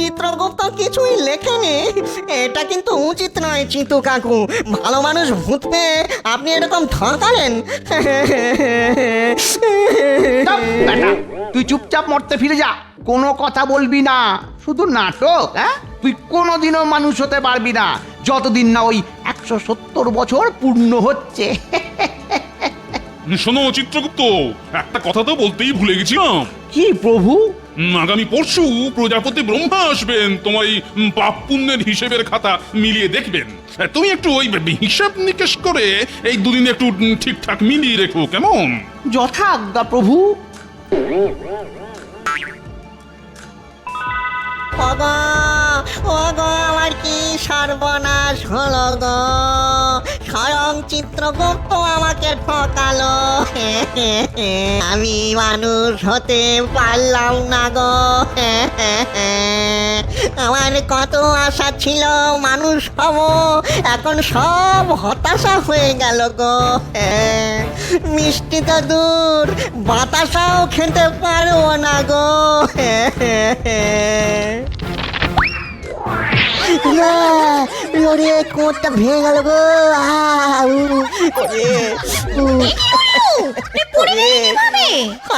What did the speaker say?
চিত্রগুপ্ত কিছুই লেখেনি। এটা কিন্তু উচিত নয় চিতু কাকু। ভালো মানুষ ভূত পেয়ে আপনি এরকম ঠকালেন। চুপ, বেটা। তুই চুপচাপ মরতে ফিরে যা, কোনো কথা বলবি না। শুধু নাটক, হ্যাঁ? তুই কোনোদিনও মানুষ হতে পারবি না যতদিন না ওই 170 বছর পূর্ণ হচ্ছে। শোনো চিত্রগুপ্ত, একটা কথা তো বলতেই ভুলে গেছিলাম। কি প্রভু? আগামী পরশু প্রজাপতি ব্রহ্মা আসবেন তোমার এই পাপ পুণ্যের হিসেবের খাতা মিলিয়ে দেখবেন। তুমি একটু ওই হিসাব নিকেশ করে এই দুদিন একটু ঠিকঠাক মিলিয়ে রেখো, কেমন? যথাজ্ঞা প্রভু। ওগো ওগো আমার কি সর্বনাশ হলো গো। স্বয়ং চিত্রগুপ্ত আমাকে ঠকালো। আমি মানুষ হতে পারলাম না গো। আমার কত আশা ছিল মানুষ হব, এখন সব হতাশা হয়ে গেল গো। মিষ্টি তো দূর, বাতাসাও খেতে পারবো না গো। ওরে কোটটা ভেঙে গেল গো।